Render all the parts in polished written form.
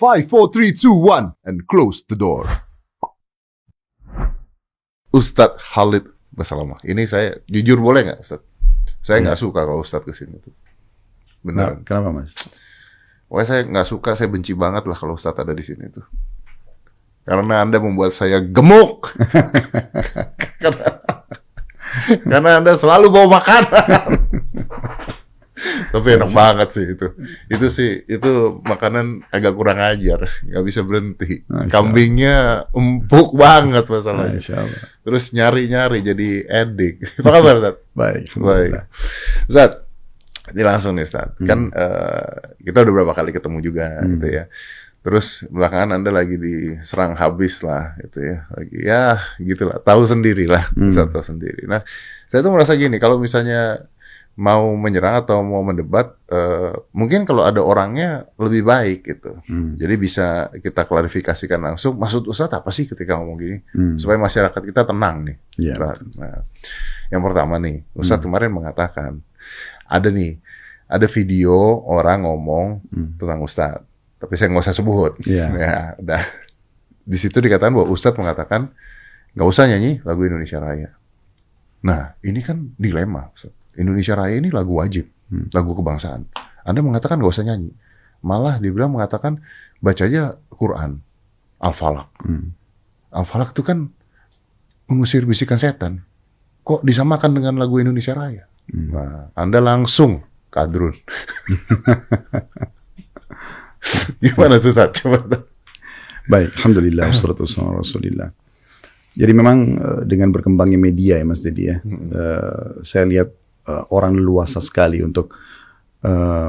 5, 4, 3, 2, 1, and close the door. Ustadz Khalid Basalamah. Ini saya jujur boleh nggak, Ustadz? Saya nggak suka kalau Ustadz kesini tuh. Benar. Kenapa, Mas? Wah, saya nggak suka, saya benci banget lah kalau Ustadz ada di sini tuh. Karena Anda membuat saya gemuk. karena Anda selalu bawa makanan. Tapi enak banget sih itu. Itu makanan agak kurang ajar, nggak bisa berhenti. Kambingnya empuk banget masalahnya. Terus nyari-nyari jadi edik. Apa kabar, Ustaz? Baik. Ustaz, ini langsung nih, Ustaz. Kan kita udah berapa kali ketemu juga gitu ya. Terus belakangan Anda lagi diserang habis lah gitu ya. Lagi ya gitulah, tahu sendiri lah, Ustaz tahu sendiri. Nah, saya tuh merasa gini, kalau misalnya mau menyerang atau mau mendebat, mungkin kalau ada orangnya lebih baik gitu. Jadi bisa kita klarifikasikan langsung, maksud Ustadz apa sih ketika ngomong gini, supaya masyarakat kita tenang nih. Yeah. Nah, yang pertama nih, Ustadz kemarin mengatakan, ada video orang ngomong tentang Ustadz, tapi saya nggak usah sebut. Ya, udah. Di situ dikatakan bahwa Ustadz mengatakan, nggak usah nyanyi lagu Indonesia Raya. Nah, ini kan dilema, Ustadz. Indonesia Raya ini lagu wajib, lagu kebangsaan. Anda mengatakan nggak usah nyanyi. Malah dibilang mengatakan baca aja Quran, Al-Falaq. Al-Falaq itu kan mengusir bisikan setan. Kok disamakan dengan lagu Indonesia Raya? Nah, Anda langsung kadrun. Gimana tuh, Ustaz? Coba. Baik, alhamdulillah, wassalatu wassalamu ala Rasulillah. Jadi memang dengan berkembangnya media ya Mas Dedi ya, saya lihat orang leluasa sekali untuk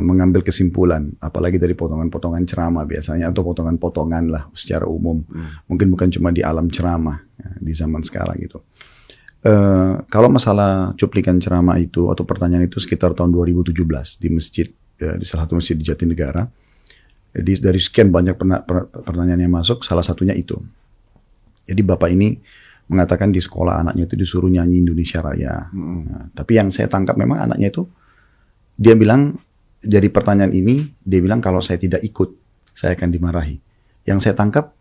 mengambil kesimpulan, apalagi dari potongan-potongan ceramah biasanya, atau potongan-potongan lah secara umum. Mungkin bukan cuma di alam ceramah ya, di zaman sekarang gitu. Kalau masalah cuplikan ceramah itu atau pertanyaan itu sekitar tahun 2017 di masjid, di salah satu masjid di Jatinegara. Jadi dari sekian banyak pertanyaan yang masuk, salah satunya itu. Jadi bapak ini mengatakan di sekolah anaknya itu disuruh nyanyi Indonesia Raya. Nah, tapi yang saya tangkap memang anaknya itu, dia bilang, dari pertanyaan ini, dia bilang kalau saya tidak ikut, saya akan dimarahi. Yang saya tangkap,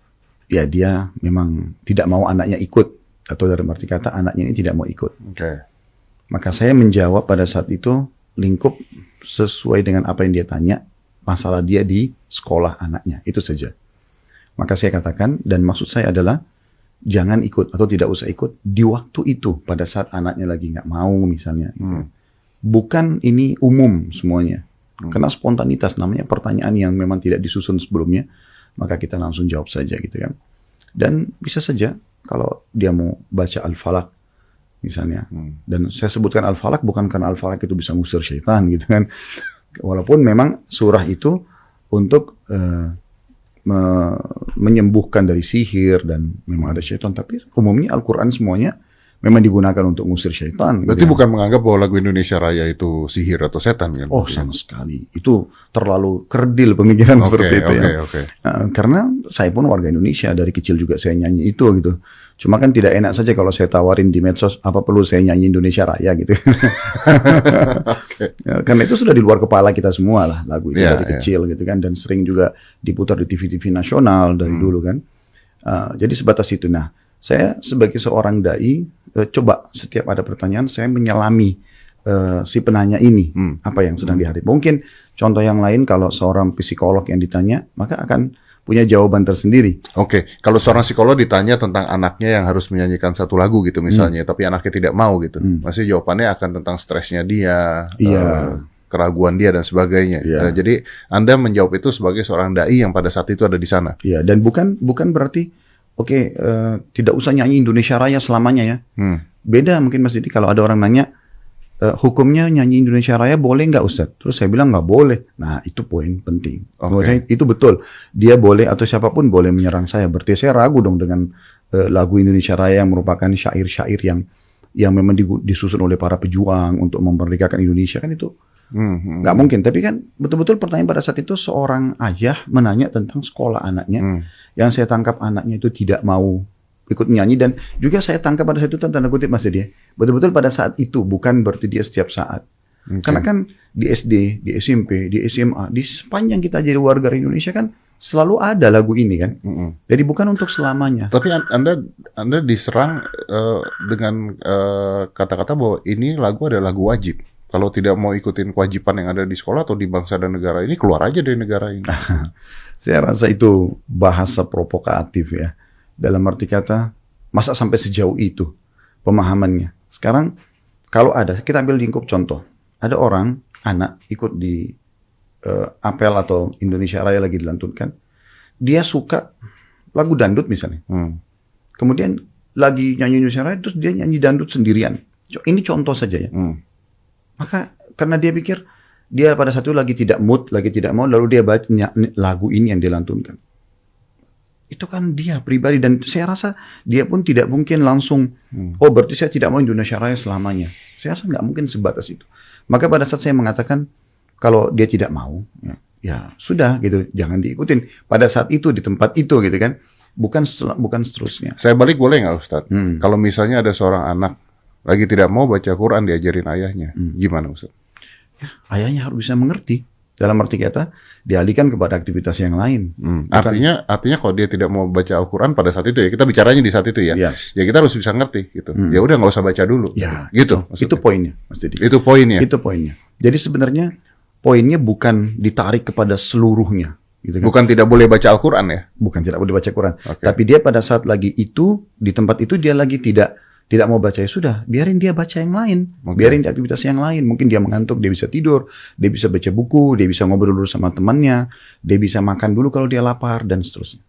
ya dia memang tidak mau anaknya ikut. Atau dalam arti kata, anaknya ini tidak mau ikut. Maka saya menjawab pada saat itu, lingkup sesuai dengan apa yang dia tanya, masalah dia di sekolah anaknya, itu saja. Maka saya katakan, dan maksud saya adalah, jangan ikut atau tidak usah ikut di waktu itu, pada saat anaknya lagi nggak mau misalnya. Bukan ini umum semuanya. Karena spontanitas, namanya pertanyaan yang memang tidak disusun sebelumnya, maka kita langsung jawab saja gitu kan. Dan bisa saja, kalau dia mau baca Al-Falaq misalnya, dan saya sebutkan Al-Falaq bukan karena Al-Falaq itu bisa ngusir syaitan gitu kan. Walaupun memang surah itu untuk menyembuhkan dari sihir dan memang ada syaitan, tapi umumnya Al-Quran semuanya memang digunakan untuk ngusir syaitan. Berarti bukan menganggap bahwa lagu Indonesia Raya itu sihir atau setan kan? Oh, sama sekali. Itu terlalu kerdil pemikiran seperti itu ya. Karena saya pun warga Indonesia, dari kecil juga saya nyanyi itu gitu. Cuma kan tidak enak saja kalau saya tawarin di medsos, apa perlu saya nyanyi Indonesia Raya gitu. Ya, karena itu sudah di luar kepala kita semua lah lagu itu dari kecil gitu kan. Dan sering juga diputar di TV-TV nasional dari dulu kan. Jadi sebatas itu. Nah, saya sebagai seorang dai, coba setiap ada pertanyaan saya menyelami si penanya ini apa yang sedang dihadapi. Mungkin contoh yang lain, kalau seorang psikolog yang ditanya, maka akan punya jawaban tersendiri. Kalau seorang psikolog ditanya tentang anaknya yang harus menyanyikan satu lagu gitu misalnya, tapi anaknya tidak mau gitu, masih jawabannya akan tentang stresnya dia, keraguan dia dan sebagainya. Jadi Anda menjawab itu sebagai seorang dai yang pada saat itu ada di sana. Iya, dan bukan berarti tidak usah nyanyi Indonesia Raya selamanya ya. Beda mungkin Mas Didi, kalau ada orang nanya, hukumnya nyanyi Indonesia Raya boleh nggak Ustaz? Terus saya bilang nggak boleh. Nah, itu poin penting. Itu betul. Dia boleh atau siapapun boleh menyerang saya. Berarti saya ragu dong dengan lagu Indonesia Raya yang merupakan syair-syair yang memang disusun oleh para pejuang untuk memerdekakan Indonesia, kan itu nggak mungkin. Tapi kan betul-betul pertanyaan pada saat itu, seorang ayah menanya tentang sekolah anaknya, yang saya tangkap anaknya itu tidak mau ikut nyanyi, dan juga saya tangkap pada saat itu tanda kutip Mas dia betul-betul pada saat itu, bukan berarti dia setiap saat. Karena kan di SD, di SMP, di SMA, di sepanjang kita jadi warga Indonesia kan selalu ada lagu ini kan. Jadi bukan untuk selamanya. Tapi Anda diserang dengan kata-kata bahwa ini lagu adalah lagu wajib. Kalau tidak mau ikutin kewajiban yang ada di sekolah atau di bangsa dan negara ini, keluar aja dari negara ini. Saya rasa itu bahasa provokatif ya. Dalam arti kata, masa sampai sejauh itu pemahamannya. Sekarang kalau ada, kita ambil lingkup contoh. Ada orang, anak ikut di apel atau Indonesia Raya lagi dilantunkan. Dia suka lagu dangdut misalnya. Kemudian lagi nyanyi Indonesia Raya, terus dia nyanyi dangdut sendirian. Ini contoh saja ya. Maka karena dia pikir, dia pada saat itu lagi tidak mood, lagi tidak mau, lalu dia baca lagu ini yang dilantunkan. Itu kan dia pribadi, dan saya rasa dia pun tidak mungkin langsung, oh berarti saya tidak mau Indonesia Raya selamanya. Saya rasa nggak mungkin sebatas itu. Maka pada saat saya mengatakan, kalau dia tidak mau, ya sudah gitu, jangan diikutin. Pada saat itu, di tempat itu gitu kan, bukan seterusnya. Saya balik boleh nggak Ustadz? Kalau misalnya ada seorang anak, lagi tidak mau baca Quran diajarin ayahnya, gimana Ustadz? Ya, ayahnya harus bisa mengerti. Dalam arti kata, dialihkan kepada aktivitas yang lain. Artinya kalau dia tidak mau baca Al-Quran pada saat itu ya, kita bicaranya di saat itu ya, ya kita harus bisa ngerti gitu. Ya udah nggak usah baca dulu. Ya, gitu. Itu poinnya, Mas Didi. Itu poinnya. Itu poinnya. Jadi sebenarnya poinnya bukan ditarik kepada seluruhnya. Gitu kan? Bukan tidak boleh baca Al-Quran ya? Bukan tidak boleh baca Quran. Tapi dia pada saat lagi itu, di tempat itu dia lagi tidak mau baca, ya sudah, biarin dia baca yang lain. Biarin dia aktivitas yang lain. Mungkin dia mengantuk, dia bisa tidur, dia bisa baca buku, dia bisa ngobrol dulu sama temannya, dia bisa makan dulu kalau dia lapar, dan seterusnya.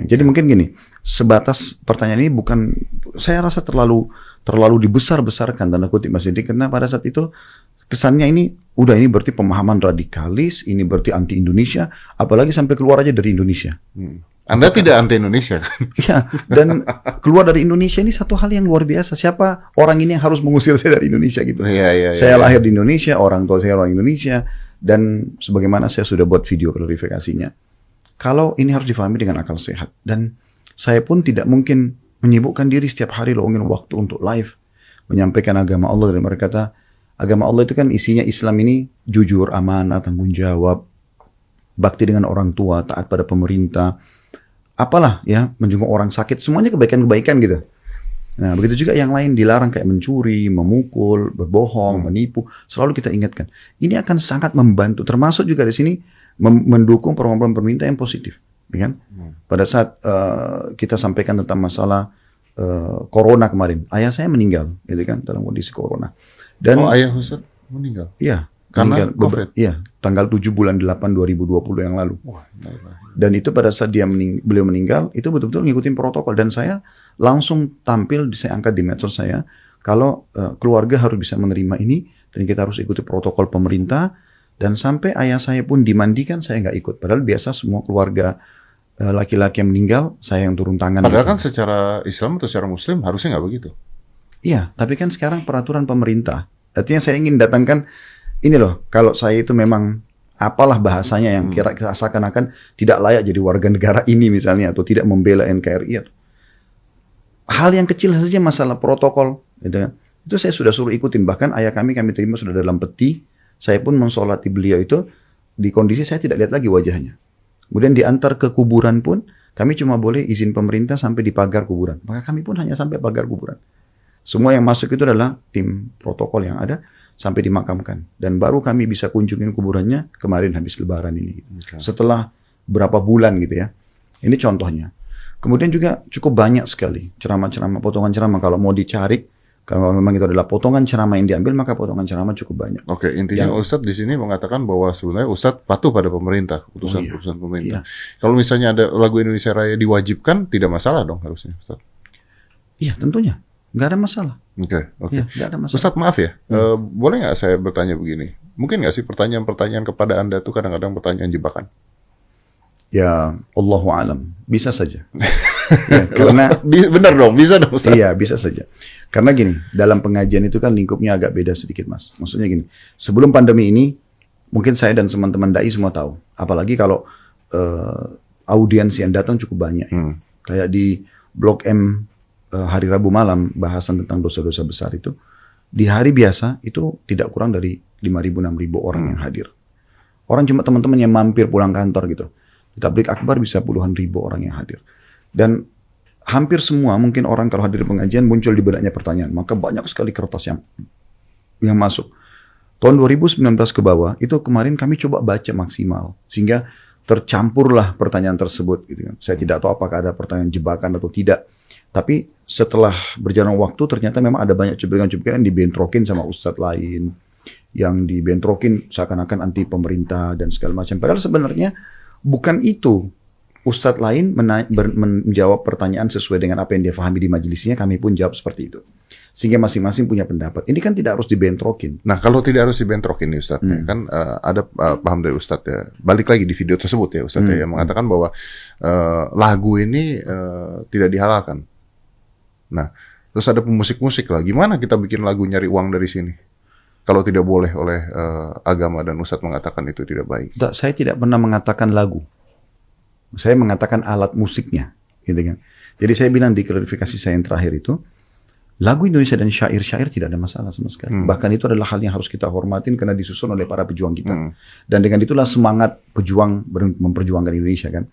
Jadi mungkin gini, sebatas pertanyaan ini bukan, saya rasa terlalu dibesar-besarkan, tanda kutip Mas Didi, karena pada saat itu kesannya ini berarti pemahaman radikalis, ini berarti anti Indonesia, apalagi sampai keluar aja dari Indonesia. Anda tidak anti Indonesia kan? Iya, dan keluar dari Indonesia ini satu hal yang luar biasa. Siapa orang ini yang harus mengusir saya dari Indonesia gitu? Saya lahir di Indonesia, orang tua saya orang Indonesia, dan sebagaimana saya sudah buat video klarifikasinya. Kalau ini harus difahami dengan akal sehat, dan saya pun tidak mungkin menyibukkan diri setiap hari luangin waktu untuk live menyampaikan agama Allah, dan mereka kata agama Allah itu kan isinya Islam ini jujur, amanah, tanggung jawab, bakti dengan orang tua, taat pada pemerintah, apalah ya, menjenguk orang sakit, semuanya kebaikan-kebaikan gitu. Nah, begitu juga yang lain dilarang kayak mencuri, memukul, berbohong, menipu, selalu kita ingatkan. Ini akan sangat membantu, termasuk juga di sini mendukung program pemerintah yang positif, ya kan? Pada saat kita sampaikan tentang masalah corona kemarin, ayah saya meninggal, gitu kan, dalam kondisi corona. Dan ayah Ustaz meninggal? Iya. Karena COVID? Iya, tanggal 7 bulan 8 2020 yang lalu. Dan itu pada saat beliau meninggal, itu betul-betul ngikutin protokol. Dan saya langsung tampil, saya angkat di medsos saya, kalau keluarga harus bisa menerima ini, dan kita harus ikuti protokol pemerintah, dan sampai ayah saya pun dimandikan, saya nggak ikut. Padahal biasa semua keluarga laki-laki yang meninggal, saya yang turun tangan. Padahal kan secara Islam atau secara Muslim harusnya nggak begitu. Iya, tapi kan sekarang peraturan pemerintah. Artinya saya ingin datangkan, ini loh, kalau saya itu memang apalah bahasanya yang kira seakan-akan tidak layak jadi warga negara ini misalnya, atau tidak membela NKRI, hal yang kecil saja masalah protokol, gitu. Itu saya sudah suruh ikutin. Bahkan ayah kami terima sudah dalam peti, saya pun mensolati beliau itu, di kondisi saya tidak lihat lagi wajahnya. Kemudian diantar ke kuburan pun, kami cuma boleh izin pemerintah sampai di pagar kuburan. Maka kami pun hanya sampai pagar kuburan. Semua yang masuk itu adalah tim protokol yang ada, sampai dimakamkan. Dan baru kami bisa kunjungin kuburannya kemarin habis lebaran ini. Setelah berapa bulan gitu ya. Ini contohnya. Kemudian juga cukup banyak sekali ceramah-ceramah, potongan ceramah. Kalau mau dicari, kalau memang itu adalah potongan ceramah yang diambil, maka potongan ceramah cukup banyak. Oke, intinya Ustadz di sini mengatakan bahwa sebenarnya Ustadz patuh pada pemerintah, keputusan pemerintah. Kalau misalnya ada lagu Indonesia Raya diwajibkan, tidak masalah dong harusnya Ustadz? Iya, tentunya. Nggak ada masalah. Oke. Ya, nggak ada masalah. Ustadz maaf ya, boleh nggak saya bertanya begini? Mungkin nggak sih pertanyaan-pertanyaan kepada Anda tuh kadang-kadang pertanyaan jebakan? Ya, Allahu a'lam. Bisa saja. Ya, karena benar dong, bisa dong Ustadz. Iya, bisa saja. Karena gini, dalam pengajian itu kan lingkupnya agak beda sedikit Mas. Maksudnya gini, sebelum pandemi ini, mungkin saya dan teman-teman dai semua tahu. Apalagi kalau audiens yang datang cukup banyak. Kayak di Blok M hari Rabu malam, bahasan tentang dosa-dosa besar itu, di hari biasa itu tidak kurang dari 5.000-6.000 orang yang hadir. Orang cuma teman-teman yang mampir pulang kantor gitu. Di tablik akbar bisa puluhan ribu orang yang hadir. Dan hampir semua mungkin orang kalau hadir pengajian muncul di benaknya pertanyaan. Maka banyak sekali kertas yang masuk. Tahun 2019 ke bawah, itu kemarin kami coba baca maksimal. Sehingga tercampurlah pertanyaan tersebut. Gitu kan. Saya tidak tahu apakah ada pertanyaan jebakan atau tidak. Tapi setelah berjalan waktu, ternyata memang ada banyak cuplikan-cuplikan yang dibentrokin sama ustadz lain. Yang dibentrokin seakan-akan anti pemerintah dan segala macam. Padahal sebenarnya bukan itu. Ustadz lain menjawab pertanyaan sesuai dengan apa yang dia pahami di majelisnya, kami pun jawab seperti itu. Sehingga masing-masing punya pendapat. Ini kan tidak harus dibentrokin. Nah, kalau tidak harus dibentrokin nih Ustadz, kan ada paham dari Ustadz ya. Balik lagi di video tersebut ya Ustadz ya, yang mengatakan bahwa lagu ini tidak dihalalkan. Nah, terus ada pemusik-musik lah. Gimana kita bikin lagu nyari uang dari sini? Kalau tidak boleh oleh agama dan Ustadz mengatakan itu tidak baik. Saya tidak pernah mengatakan lagu. Saya mengatakan alat musiknya, gitu kan. Jadi saya bilang di klarifikasi saya yang terakhir itu, lagu Indonesia dan syair-syair tidak ada masalah sama sekali. Bahkan itu adalah hal yang harus kita hormatin karena disusun oleh para pejuang kita. Dan dengan itulah semangat pejuang memperjuangkan Indonesia kan.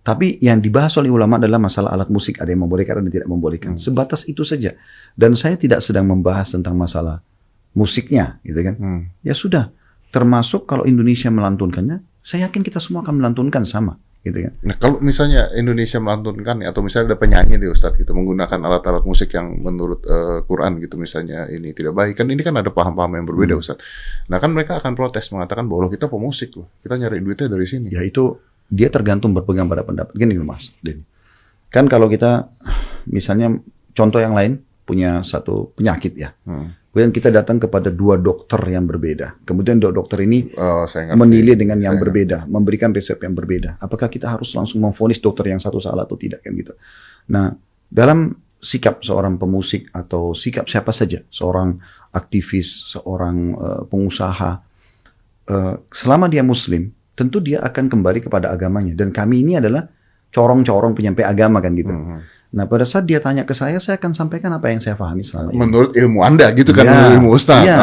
Tapi yang dibahas oleh ulama adalah masalah alat musik, ada yang membolehkan dan tidak membolehkan. Sebatas itu saja. Dan saya tidak sedang membahas tentang masalah musiknya, gitu kan. Ya sudah, termasuk kalau Indonesia melantunkannya, saya yakin kita semua akan melantunkan sama. Gitu kan. Nah, kalau misalnya Indonesia melantunkan atau misalnya ada penyanyi di Ustadz gitu menggunakan alat-alat musik yang menurut Quran gitu misalnya ini tidak baik, kan ini kan ada paham-paham yang berbeda Ustadz. Nah kan mereka akan protes mengatakan bahwa kita pemusik loh, kita nyari duitnya dari sini. Ya itu dia tergantung berpegang pada pendapat. Gini Mas, kan kalau kita misalnya contoh yang lain punya satu penyakit ya. Kemudian kita datang kepada dua dokter yang berbeda. Kemudian dua dokter ini menilai dengan yang berbeda, memberikan resep yang berbeda. Apakah kita harus langsung memvonis dokter yang satu salah atau tidak kan gitu. Nah, dalam sikap seorang pemusik atau sikap siapa saja, seorang aktivis, seorang pengusaha, selama dia muslim, tentu dia akan kembali kepada agamanya. Dan kami ini adalah corong-corong penyampai agama kan gitu. Nah pada saat dia tanya ke saya akan sampaikan apa yang saya pahami selama ini. Menurut ilmu Anda gitu kan, menurut ilmu Ustaz. Ya,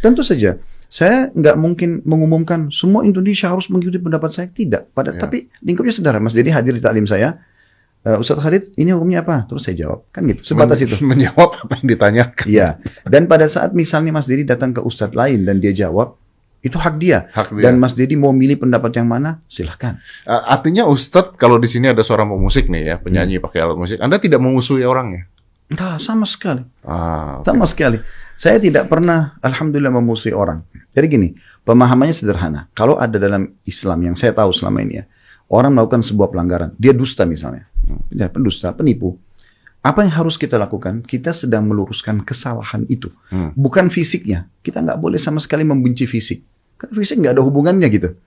tentu saja. Saya nggak mungkin mengumumkan semua Indonesia harus mengikuti pendapat saya, tidak. Tapi lingkupnya sederhana. Mas Dedi hadir di taklim saya, Ustaz Khalid, ini hukumnya apa? Terus saya jawab, kan gitu. Sebatas itu. Menjawab apa yang ditanyakan. Iya. Dan pada saat misalnya Mas Dedi datang ke Ustaz lain dan dia jawab, itu hak dia. Dan Mas Dedi mau milih pendapat yang mana, silahkan. Artinya Ustadz, kalau di sini ada seorang pemusik nih ya, penyanyi pakai alat musik, Anda tidak memusuhi orangnya? Enggak, sama sekali. Sama sekali. Saya tidak pernah, alhamdulillah, memusuhi orang. Jadi gini, pemahamannya sederhana. Kalau ada dalam Islam yang saya tahu selama ini ya, orang melakukan sebuah pelanggaran, dia dusta misalnya, pendusta, penipu. Apa yang harus kita lakukan? Kita sedang meluruskan kesalahan itu. Bukan fisiknya. Kita nggak boleh sama sekali membenci fisik. Karena fisik nggak ada hubungannya gitu.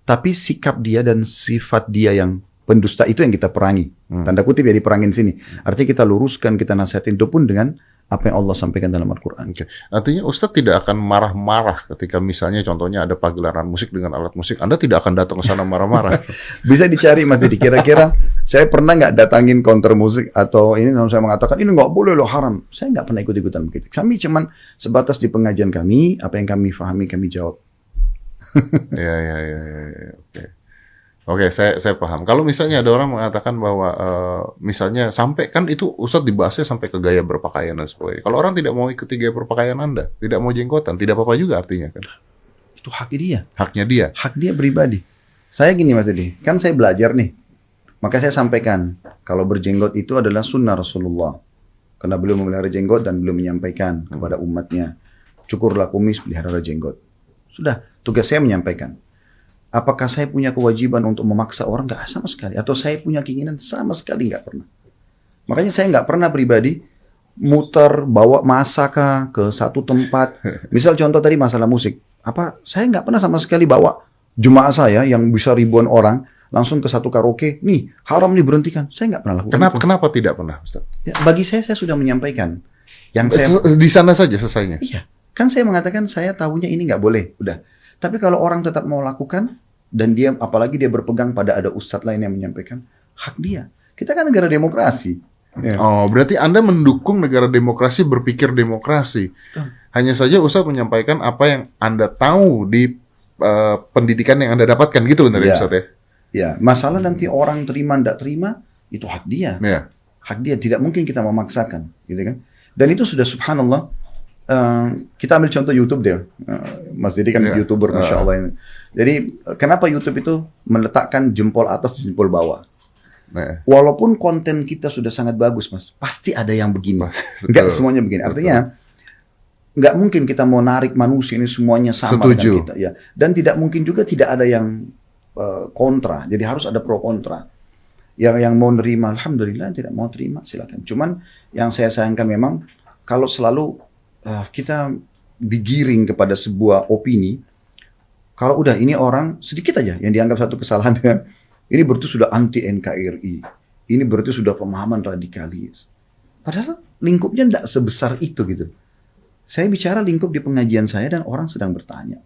Tapi sikap dia dan sifat dia yang pendusta itu yang kita perangi. Tanda kutip ya diperangin sini. Artinya kita luruskan, kita nasihatin itu pun dengan apa yang Allah sampaikan dalam Al-Quran. Artinya Ustadz tidak akan marah-marah ketika misalnya contohnya ada pagelaran musik dengan alat musik. Anda tidak akan datang ke sana marah-marah. Bisa dicari Mas Didi. Kira-kira saya pernah nggak datangin konter musik atau ini kalau saya mengatakan ini nggak boleh loh, haram. Saya nggak pernah ikut-ikutan begitu. Kami cuman sebatas di pengajian kami, apa yang kami pahami kami jawab. Oke. Oke, saya paham. Kalau misalnya ada orang mengatakan bahwa misalnya sampai kan itu Ustadz dibahasnya sampai ke gaya berpakaian dan sebagainya. Kalau orang tidak mau ikuti gaya berpakaian Anda, tidak mau jenggotan, tidak apa-apa juga artinya kan? Itu haknya dia. Haknya dia. Hak dia pribadi. Saya gini Mas Didi, kan saya belajar nih. Maka saya sampaikan kalau berjenggot itu adalah sunnah Rasulullah. Karena beliau memelihara jenggot dan beliau menyampaikan kepada umatnya, cukurlah kumis, pelihara jenggot. Sudah, tugas saya menyampaikan. Apakah saya punya kewajiban untuk memaksa orang? Nggak, sama sekali. Atau saya punya keinginan? Sama sekali nggak pernah. Makanya saya nggak pernah pribadi muter, bawa masa ke satu tempat. Misal contoh tadi masalah musik. Saya nggak pernah sama sekali bawa jemaah saya yang bisa ribuan orang langsung ke satu karaoke. Nih, haram nih berhentikan. Saya nggak pernah lakukan. Kenapa tidak pernah, Ustaz? Ya, bagi saya sudah menyampaikan. Di sana saja selesainya? Iya. Kan saya mengatakan saya tahunya ini nggak boleh. Udah. Tapi kalau orang tetap mau lakukan, dan dia, apalagi dia berpegang pada ada ustadz lain yang menyampaikan, hak dia. Kita kan negara demokrasi. Ya. Oh, berarti Anda mendukung negara demokrasi, berpikir demokrasi. Hanya saja ustadz menyampaikan apa yang Anda tahu di pendidikan yang Anda dapatkan, gitu benar ya Ustadz ya? Ya, masalah nanti orang terima tidak terima itu hak dia. Ya. Hak dia, tidak mungkin kita memaksakan, gitu kan? Dan itu sudah subhanallah. Kita ambil contoh YouTube deh, Mas Didi kan YouTuber, masya Allah ini. Jadi kenapa YouTube itu meletakkan jempol atas, jempol bawah? Walaupun konten kita sudah sangat bagus, Mas, pasti ada yang begini. Enggak semuanya begini. Artinya nggak mungkin kita mau narik manusia ini semuanya sama dengan kita, ya. Dan tidak mungkin juga tidak ada yang kontra. Jadi harus ada pro kontra. Yang mau nerima, alhamdulillah. Tidak mau terima, silakan. Cuman yang saya sayangkan memang kalau selalu kita digiring kepada sebuah opini, kalau udah ini orang sedikit aja yang dianggap satu kesalahan dengan ini berarti sudah anti NKRI, ini berarti sudah pemahaman radikalis. Padahal lingkupnya tidak sebesar itu gitu. Saya bicara lingkup di pengajian saya dan orang sedang bertanya.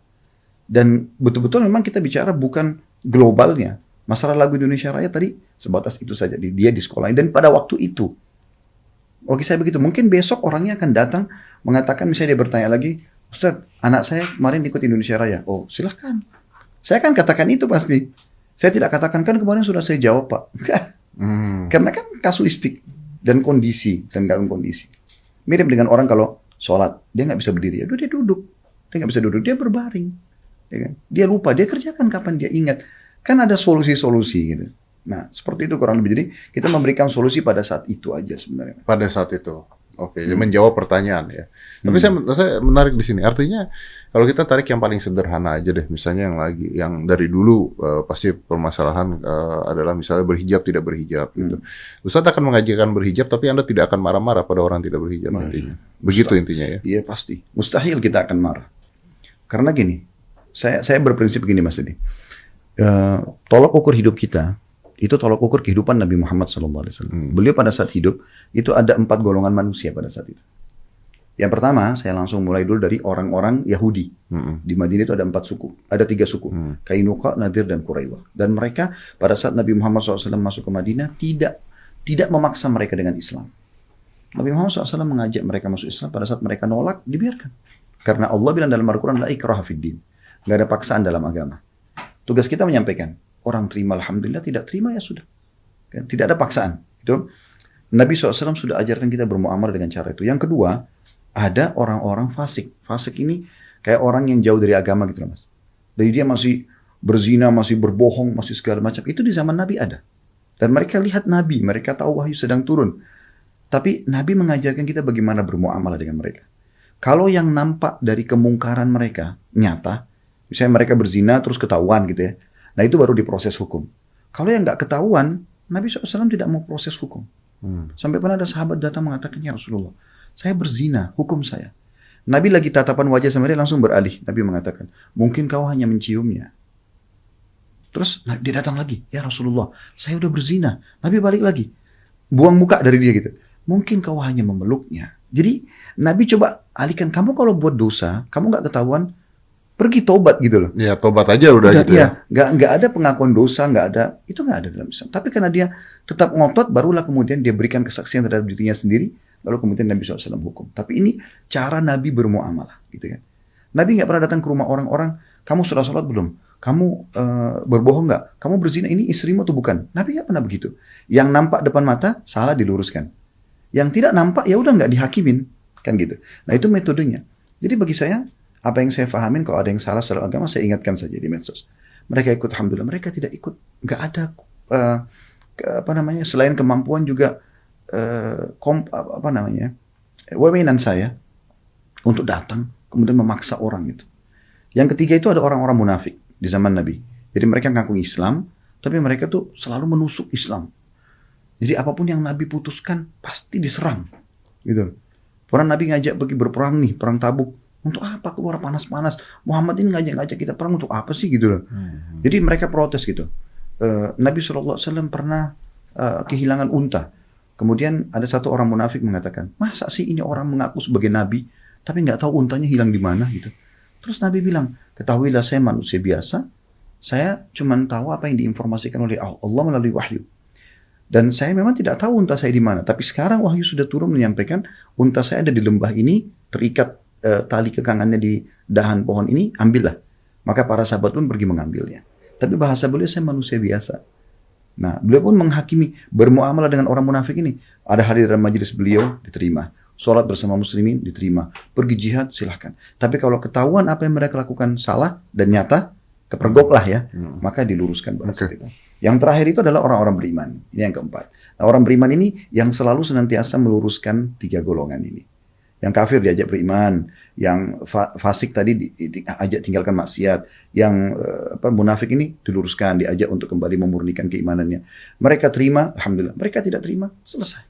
Dan betul-betul memang kita bicara bukan globalnya. Masalah lagu Indonesia Raya tadi sebatas itu saja. Dia di sekolah dan pada waktu itu. Oke, saya begitu. Mungkin besok orangnya akan datang mengatakan, misalnya dia bertanya lagi, Ustadz, anak saya kemarin ikut Indonesia Raya. Oh, silahkan. Saya akan katakan itu pasti. Saya tidak katakan, kan kemarin sudah saya jawab, Pak. Karena kan kasuistik dan kondisi. Mirip dengan orang kalau sholat, dia nggak bisa berdiri. Aduh, dia duduk. Dia nggak bisa duduk, dia berbaring. Ya kan? Dia lupa, dia kerjakan kapan dia ingat. Kan ada solusi-solusi gitu. Nah, seperti itu kurang lebih. Jadi, kita memberikan solusi pada saat itu aja sebenarnya. Pada saat itu. Oke, menjawab pertanyaan ya. Tapi saya menarik di sini. Artinya, kalau kita tarik yang paling sederhana aja deh. Misalnya yang dari dulu pasti permasalahan adalah misalnya berhijab, tidak berhijab gitu. Ustadz akan mengajarkan berhijab, tapi Anda tidak akan marah-marah pada orang tidak berhijab intinya. Begitu intinya ya? Iya, pasti. Mustahil kita akan marah. Karena gini, saya berprinsip gini Mas Didi. Tolak ukur hidup kita itu tolak ukur kehidupan Nabi Muhammad SAW. Beliau pada saat hidup itu ada 4 golongan manusia pada saat itu. Yang pertama, saya langsung mulai dulu dari orang-orang Yahudi. Di Madinah itu ada 4 suku, ada 3 suku, Kainuqa, Nadir, dan Quraidah. Dan mereka pada saat Nabi Muhammad SAW masuk ke Madinah tidak memaksa mereka dengan Islam. Nabi Muhammad SAW mengajak mereka masuk Islam. Pada saat mereka nolak, dibiarkan. Karena Allah bilang dalam Al-Quran, la ikraha fid din. Nggak ada paksaan dalam agama. Tugas kita menyampaikan. Orang terima alhamdulillah, tidak terima ya sudah. Tidak ada paksaan. Itu Nabi SAW sudah ajarkan kita bermuamalah dengan cara itu. Yang kedua, ada orang-orang fasik. Fasik ini kayak orang yang jauh dari agama gitu Mas. Jadi dia masih berzina, masih berbohong, masih segala macam. Itu di zaman Nabi ada. Dan mereka lihat Nabi, mereka tahu wahyu sedang turun. Tapi Nabi mengajarkan kita bagaimana bermuamalah dengan mereka. Kalau yang nampak dari kemungkaran mereka nyata, misalnya mereka berzina terus ketahuan gitu ya. Nah itu baru diproses hukum. Kalau yang nggak ketahuan, Nabi SAW tidak mau proses hukum. Sampai pernah ada sahabat datang mengatakan, ya Rasulullah, saya berzina, hukum saya. Nabi lagi tatapan wajah sama dia langsung beralih. Nabi mengatakan, mungkin kau hanya menciumnya. Terus dia datang lagi, ya Rasulullah, saya udah berzina. Nabi balik lagi, buang muka dari dia gitu. Mungkin kau hanya memeluknya. Jadi Nabi coba alihkan, kamu kalau buat dosa, kamu nggak ketahuan, pergi tobat gitu loh. Ya tobat aja udah gitu ya. Nggak ada pengakuan dosa, nggak ada. Itu nggak ada dalam Islam. Tapi karena dia tetap ngotot, barulah kemudian dia berikan kesaksian terhadap dirinya sendiri, lalu kemudian Nabi SAW hukum. Tapi ini cara Nabi bermuamalah, gitu kan. Nabi nggak pernah datang ke rumah orang-orang, kamu sudah sholat belum? Kamu berbohong nggak? Kamu berzina, ini istrimu atau bukan? Nabi nggak pernah begitu. Yang nampak depan mata, salah diluruskan. Yang tidak nampak, ya udah nggak dihakimin, kan gitu. Nah itu metodenya. Jadi bagi saya, apa yang saya fahamin, kalau ada yang salah secara agama, saya ingatkan saja di medsos. Mereka ikut, alhamdulillah. Mereka tidak ikut, nggak ada selain kemampuan juga wewenang saya untuk datang, kemudian memaksa orang itu. Yang ketiga itu ada orang-orang munafik di zaman Nabi. Jadi mereka ngaku Islam, tapi mereka tuh selalu menusuk Islam. Jadi apapun yang Nabi putuskan pasti diserang, gitu. Pernah Nabi ngajak pergi berperang nih, perang Tabuk. Untuk apa keluar panas-panas? Muhammad ini ngajak-ngajak kita perang untuk apa sih gitu loh. Jadi mereka protes gitu. Nabi SAW pernah kehilangan unta. Kemudian ada satu orang munafik mengatakan, masa sih ini orang mengaku sebagai Nabi, tapi nggak tahu untanya hilang di mana gitu. Terus Nabi bilang, ketahuilah saya manusia biasa, saya cuma tahu apa yang diinformasikan oleh Allah melalui wahyu. Dan saya memang tidak tahu unta saya di mana. Tapi sekarang wahyu sudah turun menyampaikan, unta saya ada di lembah ini, terikat tali kekangannya di dahan pohon ini, ambillah. Maka para sahabat pun pergi mengambilnya. Tapi bahasa beliau, saya manusia biasa. Nah, beliau pun menghakimi, bermuamalah dengan orang munafik ini. Ada hadir dalam majelis beliau, diterima. Sholat bersama muslimin, diterima. Pergi jihad, silahkan. Tapi kalau ketahuan apa yang mereka lakukan salah dan nyata, kepergok lah ya, maka diluruskan bahasa kita. Yang terakhir itu adalah orang-orang beriman. Ini yang keempat. Nah, orang beriman ini yang selalu senantiasa meluruskan 3 golongan ini. Yang kafir diajak beriman, yang fasik tadi diajak tinggalkan maksiat, yang munafik ini diluruskan, diajak untuk kembali memurnikan keimanannya. Mereka terima, alhamdulillah. Mereka tidak terima, selesai.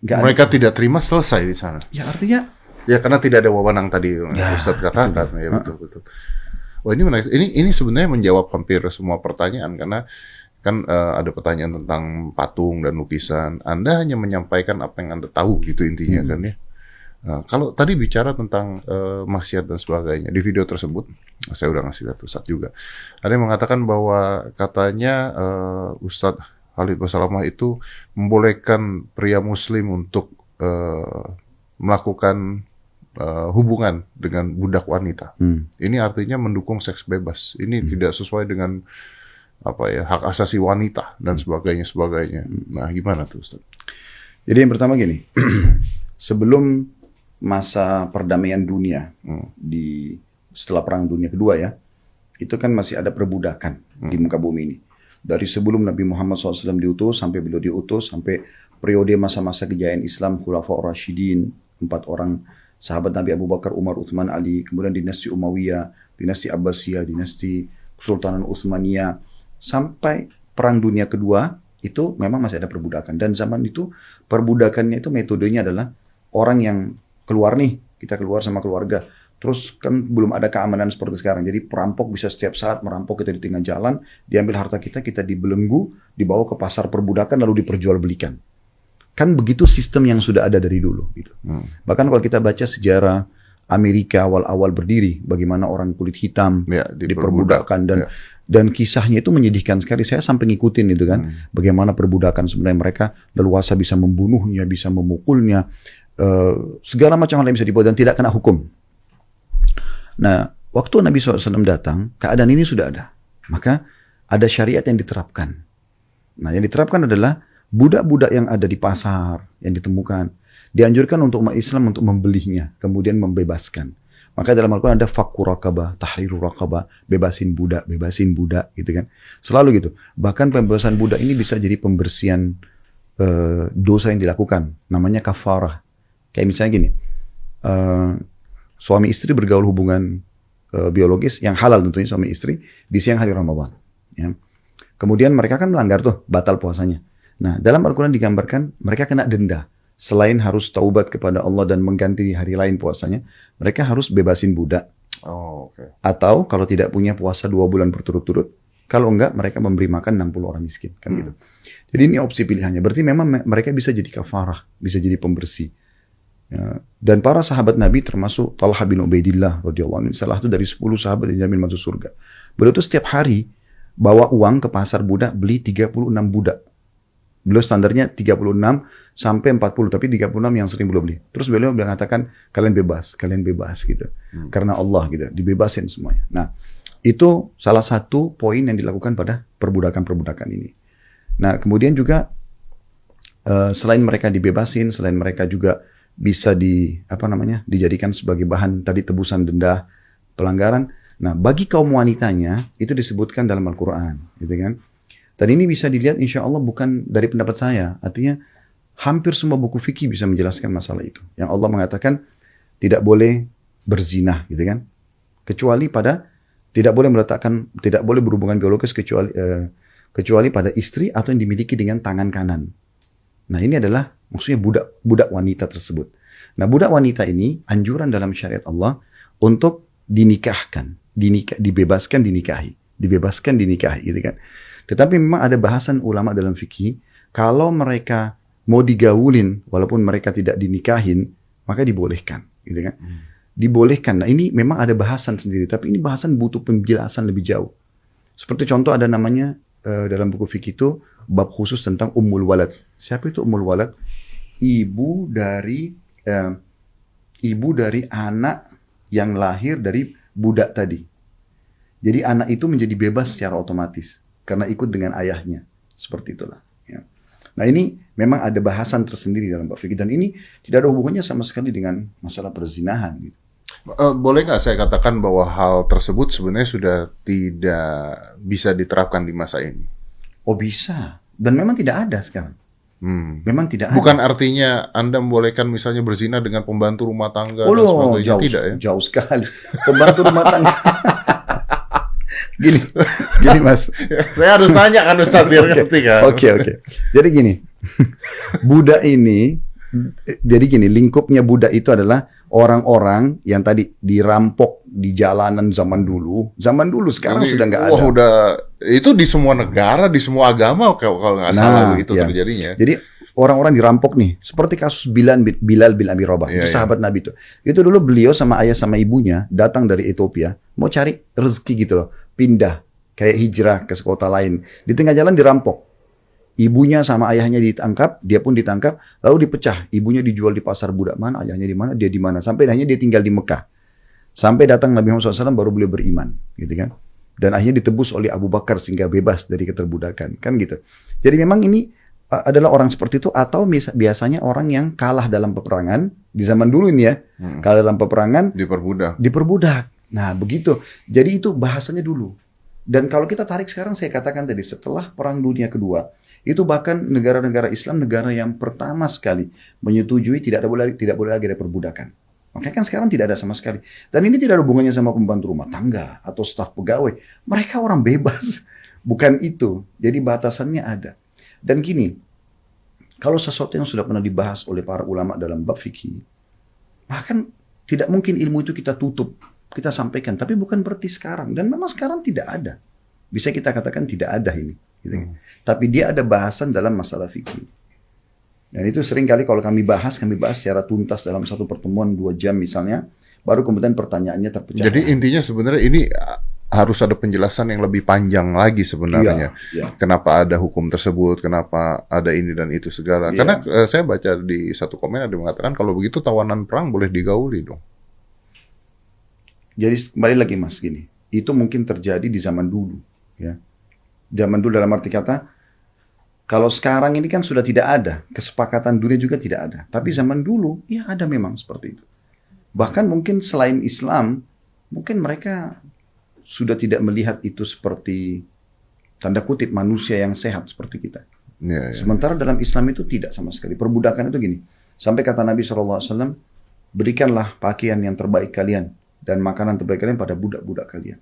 Mereka tidak terima, selesai di sana. Ya artinya, ya karena tidak ada wewenang tadi Ustaz katakan. Ya betul. Wah, ini menarik. Ini sebenarnya menjawab hampir semua pertanyaan, karena kan ada pertanyaan tentang patung dan lukisan. Anda hanya menyampaikan apa yang Anda tahu gitu intinya kan ya. Nah, kalau tadi bicara tentang maksiat dan sebagainya di video tersebut, saya udah ngasih lihat Ustadz juga. Ada yang mengatakan bahwa katanya Ustadz Khalid Basalamah itu membolehkan pria Muslim untuk melakukan hubungan dengan budak wanita. Ini artinya mendukung seks bebas. Ini tidak sesuai dengan hak asasi wanita dan sebagainya. Nah, gimana tuh Ustaz? Jadi yang pertama gini, sebelum masa perdamaian dunia setelah Perang Dunia Kedua ya, itu kan masih ada perbudakan di muka bumi ini. Dari sebelum Nabi Muhammad SAW diutus sampai beliau diutus, sampai periode masa-masa kejayaan Islam, Khulafaur Rasyidin, 4 orang sahabat Nabi Abu Bakar, Umar, Uthman, Ali, kemudian dinasti Umayyah, dinasti Abbasiyah, dinasti Kesultanan Utsmaniyah, sampai Perang Dunia Kedua itu memang masih ada perbudakan. Dan zaman itu perbudakannya itu metodenya adalah orang yang keluar nih, kita keluar sama keluarga, terus kan belum ada keamanan seperti sekarang. Jadi perampok bisa setiap saat merampok kita di tengah jalan, diambil harta kita, kita dibelenggu, dibawa ke pasar perbudakan lalu diperjualbelikan. Kan begitu sistem yang sudah ada dari dulu gitu. Bahkan kalau kita baca sejarah Amerika awal-awal berdiri, bagaimana orang kulit hitam diperbudakkan dan kisahnya itu menyedihkan sekali. Saya sampai ngikutin itu kan, bagaimana perbudakan sebenarnya mereka leluasa bisa membunuhnya, bisa memukulnya, segala macam hal yang bisa dibuat dan tidak kena hukum. Nah, waktu Nabi SAW datang, keadaan ini sudah ada. Maka ada syariat yang diterapkan. Nah, yang diterapkan adalah budak-budak yang ada di pasar, yang ditemukan, dianjurkan untuk umat Islam untuk membelinya, kemudian membebaskan. Maka dalam Al-Quran ada fakku raqabah, tahriru raqabah, bebasin budak gitu kan. Selalu gitu. Bahkan pembebasan budak ini bisa jadi pembersihan dosa yang dilakukan. Namanya kafarah. Kayak misalnya gini, suami istri bergaul hubungan biologis yang halal tentunya suami istri di siang hari Ramadan. Ya. Kemudian mereka kan melanggar tuh, batal puasanya. Nah, dalam Al-Quran digambarkan mereka kena denda. Selain harus taubat kepada Allah dan mengganti hari lain puasanya, mereka harus bebasin budak. Atau kalau tidak punya puasa 2 bulan berturut-turut, kalau enggak mereka memberi makan 60 orang miskin. Kan gitu. Jadi ini opsi pilihannya. Berarti memang mereka bisa jadi kafarah, bisa jadi pembersih. Ya. Dan para sahabat Nabi termasuk Talha bin Ubaidillah radhiyallahu anhu, salah satu dari 10 sahabat yang dijamin masuk surga. Beliau tuh setiap hari bawa uang ke pasar budak, beli 36 budak. Beliau standarnya 36 sampai 40, tapi 36 yang sering beliau beli. Terus beliau mengatakan kalian bebas gitu. Karena Allah gitu, dibebasin semuanya. Nah, itu salah satu poin yang dilakukan pada perbudakan-perbudakan ini. Nah, kemudian juga selain mereka dibebasin, selain mereka juga bisa dijadikan sebagai bahan tadi tebusan denda pelanggaran. Nah, bagi kaum wanitanya itu disebutkan dalam Al-Quran, gitu kan? Dan ini bisa dilihat insya Allah bukan dari pendapat saya. Artinya hampir semua buku fikih bisa menjelaskan masalah itu. Yang Allah mengatakan tidak boleh berzina, gitu kan? Kecuali tidak boleh berhubungan biologis kecuali pada istri atau yang dimiliki dengan tangan kanan. Nah, ini adalah maksudnya budak wanita tersebut. Nah, budak wanita ini anjuran dalam syariat Allah untuk dinikahkan, dibebaskan dinikahi, gitu kan? Tetapi memang ada bahasan ulama dalam fikih, kalau mereka mau digaulin, walaupun mereka tidak dinikahin, maka dibolehkan, gitu kan? Dibolehkan. Nah, ini memang ada bahasan sendiri, tapi ini bahasan butuh penjelasan lebih jauh. Seperti contoh ada namanya dalam buku fikih itu bab khusus tentang ummul walad. Siapa itu ummul walad? Ibu dari anak yang lahir dari budak tadi. Jadi anak itu menjadi bebas secara otomatis karena ikut dengan ayahnya. Seperti itulah. Ya. Nah ini memang ada bahasan tersendiri dalam bab fikih dan ini tidak ada hubungannya sama sekali dengan masalah perzinahan. Gitu. Boleh nggak saya katakan bahwa hal tersebut sebenarnya sudah tidak bisa diterapkan di masa ini? Oh bisa. Dan memang tidak ada sekarang. Memang tidak ada. Bukan artinya Anda membolehkan misalnya berzina dengan pembantu rumah tangga dan sebagainya. Jauh, tidak ya? Jauh sekali. Pembantu rumah tangga. Gini Mas. Saya harus tanya kan Ustaz biar ngerti kan. Oke. Jadi gini. Budak ini, jadi gini, lingkupnya budak itu adalah orang-orang yang tadi dirampok di jalanan zaman dulu. Zaman dulu sekarang sudah nggak ada. Udah itu di semua negara, di semua agama kalau nggak salah itu terjadinya. Jadi orang-orang dirampok nih, seperti kasus Bilal bin Abi Rabah, itu sahabat Nabi itu. Itu dulu beliau sama ayah sama ibunya datang dari Ethiopia, mau cari rezeki gitu loh, pindah kayak hijrah ke kota lain. Di tengah jalan dirampok. Ibunya sama ayahnya ditangkap, dia pun ditangkap, lalu dipecah. Ibunya dijual di pasar budak mana, ayahnya di mana, dia di mana. Sampai akhirnya dia tinggal di Mekah. Sampai datang Nabi Muhammad SAW baru beliau beriman, gitu kan. Dan akhirnya ditebus oleh Abu Bakar sehingga bebas dari keterbudakan, kan gitu. Jadi memang ini adalah orang seperti itu atau biasanya orang yang kalah dalam peperangan di zaman dulu ini ya, kalah dalam peperangan diperbudak. Nah begitu. Jadi itu bahasanya dulu. Dan kalau kita tarik sekarang saya katakan tadi setelah Perang Dunia Kedua itu bahkan negara-negara Islam negara yang pertama sekali menyetujui tidak boleh lagi ada perbudakan. Makanya kan sekarang tidak ada sama sekali. Dan ini tidak ada hubungannya sama pembantu rumah tangga atau staf pegawai. Mereka orang bebas. Bukan itu. Jadi batasannya ada. Dan gini, kalau sesuatu yang sudah pernah dibahas oleh para ulama dalam bab fikih, bahkan tidak mungkin ilmu itu kita tutup, kita sampaikan. Tapi bukan berarti sekarang. Dan memang sekarang tidak ada. Bisa kita katakan tidak ada ini. Gitu. Tapi dia ada bahasan dalam masalah fikih. Dan itu sering kali kalau kami bahas secara tuntas dalam satu pertemuan 2 jam misalnya, baru kemudian pertanyaannya terpecah. Jadi intinya sebenarnya ini harus ada penjelasan yang lebih panjang lagi sebenarnya. Iya. Kenapa ada hukum tersebut, kenapa ada ini dan itu segala. Iya. Karena saya baca di satu komen ada yang mengatakan kalau begitu tawanan perang boleh digauli dong. Jadi kembali lagi Mas gini, itu mungkin terjadi di zaman dulu. Ya. Zaman dulu dalam arti kata, kalau sekarang ini kan sudah tidak ada, kesepakatan dunia juga tidak ada. Tapi zaman dulu, ya ada memang seperti itu. Bahkan mungkin selain Islam, mungkin mereka sudah tidak melihat itu seperti tanda kutip manusia yang sehat seperti kita. Ya. Sementara dalam Islam itu tidak sama sekali. Perbudakan itu gini, sampai kata Nabi SAW, berikanlah pakaian yang terbaik kalian dan makanan terbaik kalian pada budak-budak kalian.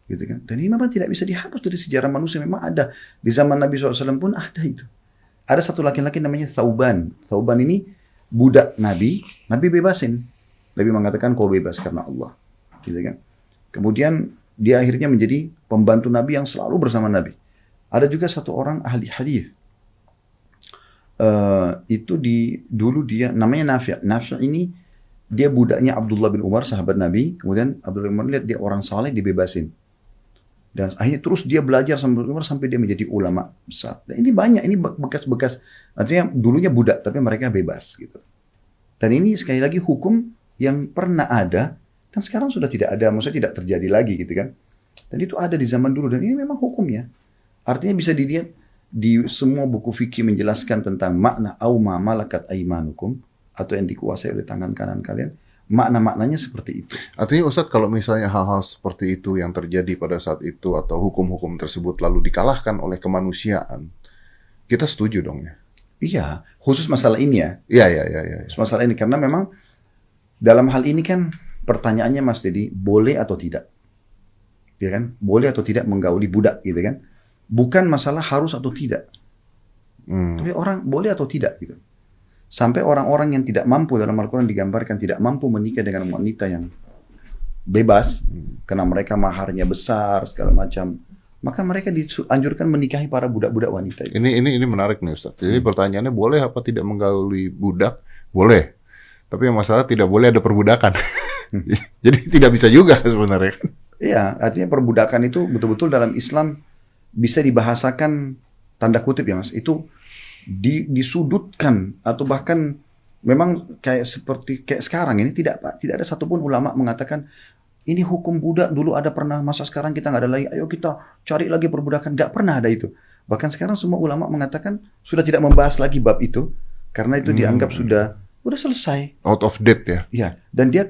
Gitu kan? Dan ini memang tidak bisa dihapus dari sejarah manusia. Memang ada. Di zaman Nabi SAW pun ada itu. Ada satu laki-laki namanya Thauban. Thauban ini budak Nabi. Nabi bebasin. Nabi mengatakan kau bebas karena Allah. Gitu kan? Kemudian dia akhirnya menjadi pembantu Nabi yang selalu bersama Nabi. Ada juga satu orang ahli hadis. Dulu dia namanya Nafi'. Nafi' ini dia budaknya Abdullah bin Umar, sahabat Nabi. Kemudian Abdullah bin Umar lihat dia orang saleh, dibebasin. Dan akhirnya terus dia belajar sampai dia menjadi ulama besar. Dan ini banyak, ini bekas-bekas. Artinya dulunya budak, tapi mereka bebas gitu. Dan ini sekali lagi hukum yang pernah ada, dan sekarang sudah tidak ada, maksudnya tidak terjadi lagi gitu kan. Dan itu ada di zaman dulu, dan ini memang hukumnya. Artinya bisa dilihat di semua buku fikih menjelaskan tentang makna au ma malakat aimanukum, atau yang dikuasai oleh tangan kanan kalian. Makna-maknanya seperti itu. Artinya Ustadz kalau misalnya hal-hal seperti itu yang terjadi pada saat itu atau hukum-hukum tersebut lalu dikalahkan oleh kemanusiaan, kita setuju dong ya? Iya, khusus masalah ini ya. Iya. Khusus masalah ini karena memang dalam hal ini kan pertanyaannya Mas Dedi, boleh atau tidak? Ya kan? Boleh atau tidak menggauli budak gitu kan? Bukan masalah harus atau tidak. Tapi orang boleh atau tidak gitu. Sampai orang-orang yang tidak mampu dalam Al-Quran digambarkan tidak mampu menikah dengan wanita yang bebas karena mereka maharnya besar segala macam, maka mereka dianjurkan menikahi para budak-budak wanita itu. Ini menarik nih Ustaz. Jadi pertanyaannya boleh apa tidak menggauli budak? Boleh. Tapi yang masalah tidak boleh ada perbudakan. Jadi tidak bisa juga sebenarnya. Iya, artinya perbudakan itu betul-betul dalam Islam bisa dibahasakan tanda kutip ya Mas. Itu disudutkan atau bahkan memang kayak sekarang ini tidak ada satupun ulama mengatakan ini hukum budak dulu ada pernah, masa sekarang kita nggak ada lagi, ayo kita cari lagi perbudakan. Nggak pernah ada itu. Bahkan sekarang semua ulama mengatakan sudah tidak membahas lagi bab itu, karena itu dianggap sudah selesai. Out of date ya? Iya, dan dia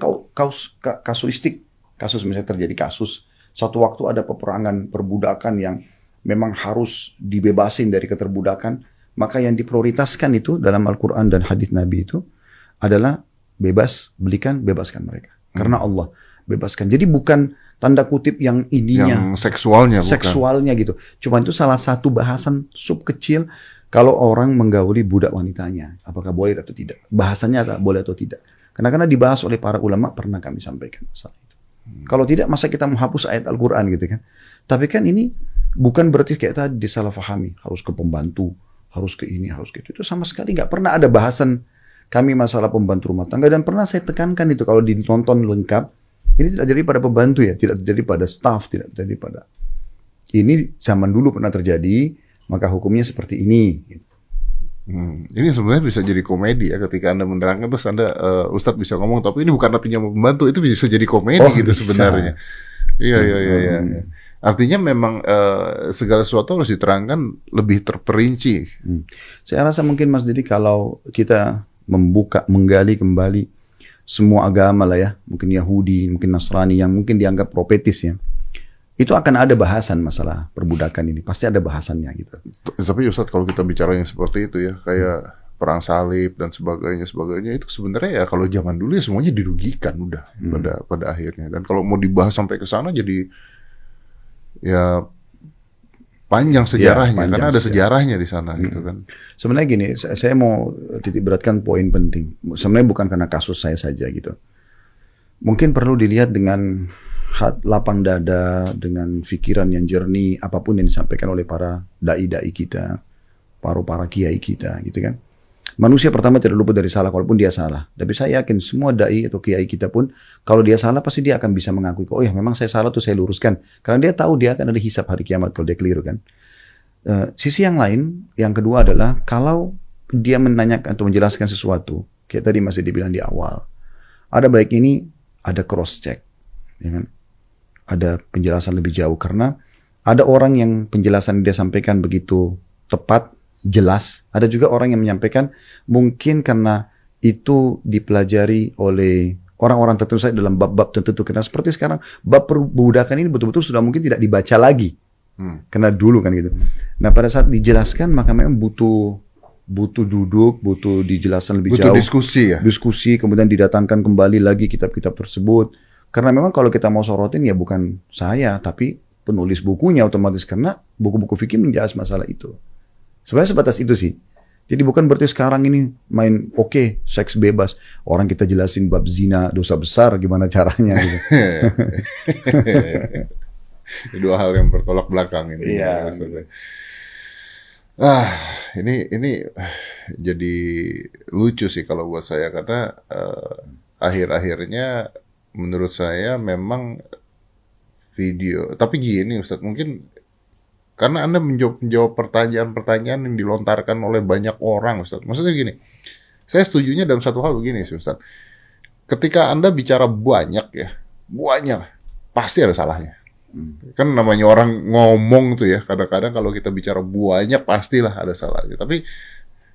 kasuistik. Kasus misalnya terjadi kasus, satu waktu ada peperangan perbudakan yang memang harus dibebasin dari keterbudakan, maka yang diprioritaskan itu dalam Al-Quran dan hadis Nabi itu adalah bebaskan mereka. Karena Allah bebaskan. Jadi bukan tanda kutip yang ininya. Yang seksualnya bukan. Seksualnya gitu. Cuma itu salah satu bahasan sub kecil kalau orang menggauli budak wanitanya. Apakah boleh atau tidak. Bahasannya boleh atau tidak. Karena dibahas oleh para ulama pernah kami sampaikan masalah itu. Kalau tidak masa kita menghapus ayat Al-Quran gitu kan. Tapi kan ini bukan berarti kayak tadi disalahfahami. Harus ke pembantu, harus ke ini, harus ke itu. Itu sama sekali nggak pernah ada bahasan kami masalah pembantu rumah tangga. Dan pernah saya tekankan itu kalau ditonton lengkap. Ini tidak terjadi pada pembantu ya, tidak terjadi pada staff, tidak terjadi pada... Ini zaman dulu pernah terjadi, maka hukumnya seperti ini. Ini sebenarnya bisa jadi komedi ya ketika Anda menerangkan terus Anda, Ustadz bisa ngomong, tapi ini bukan artinya membantu, itu bisa jadi komedi gitu bisa. Sebenarnya. Iya. Artinya memang segala sesuatu harus diterangkan lebih terperinci. Saya rasa mungkin Mas Didi kalau kita menggali kembali semua agama lah ya, mungkin Yahudi, mungkin Nasrani yang mungkin dianggap profetis ya, itu akan ada bahasan masalah perbudakan ini, pasti ada bahasannya gitu. Tapi Ustadz kalau kita bicara yang seperti itu ya, kayak perang salib dan sebagainya itu sebenarnya ya kalau zaman dulu ya semuanya dirugikan udah pada akhirnya. Dan kalau mau dibahas sampai ke sana jadi ya panjang sejarahnya, karena ada sejarahnya di sana gitu kan. Sebenarnya gini, saya mau titik beratkan poin penting. Sebenarnya bukan karena kasus saya saja gitu. Mungkin perlu dilihat dengan lapang dada, dengan pikiran yang jernih, apapun yang disampaikan oleh para dai-dai kita, para kiai kita gitu kan. Manusia pertama tidak luput dari salah, walaupun dia salah. Tapi saya yakin semua dai atau kiai kita pun, kalau dia salah pasti dia akan bisa mengakui, oh ya memang saya salah tuh saya luruskan. Karena dia tahu dia akan ada hisab hari kiamat kalau dia keliru kan. Sisi yang lain, yang kedua adalah kalau dia menanyakan atau menjelaskan sesuatu, kayak tadi masih dibilang di awal, ada baiknya ini ada cross check, ya kan? Ada penjelasan lebih jauh karena ada orang yang penjelasan dia sampaikan begitu tepat, jelas. Ada juga orang yang menyampaikan mungkin karena itu dipelajari oleh orang-orang tertentu saja dalam bab-bab tertentu. Karena seperti sekarang bab perbudakan ini betul-betul sudah mungkin tidak dibaca lagi. Karena dulu kan gitu. Nah pada saat dijelaskan maka memang butuh duduk, butuh dijelaskan lebih jauh. Butuh diskusi ya? Diskusi, kemudian didatangkan kembali lagi kitab-kitab tersebut. Karena memang kalau kita mau sorotin ya bukan saya, tapi penulis bukunya otomatis. Karena buku-buku fikih menjahas masalah itu. Sebenarnya sebatas itu sih. Jadi bukan berarti sekarang ini main seks bebas. Orang kita jelasin bab zina, dosa besar, gimana caranya gitu. Dua hal yang bertolak belakang ini. Iya. Ini jadi lucu sih kalau buat saya karena akhir-akhirnya menurut saya memang video. Tapi gini Ustadz, mungkin karena Anda menjawab pertanyaan-pertanyaan yang dilontarkan oleh banyak orang, Ustaz. Maksudnya gini, saya setujunya dalam satu hal begini, Ustaz. Ketika Anda bicara banyak, pasti ada salahnya. Kan namanya orang ngomong tuh ya, kadang-kadang kalau kita bicara banyak, pastilah ada salahnya. Tapi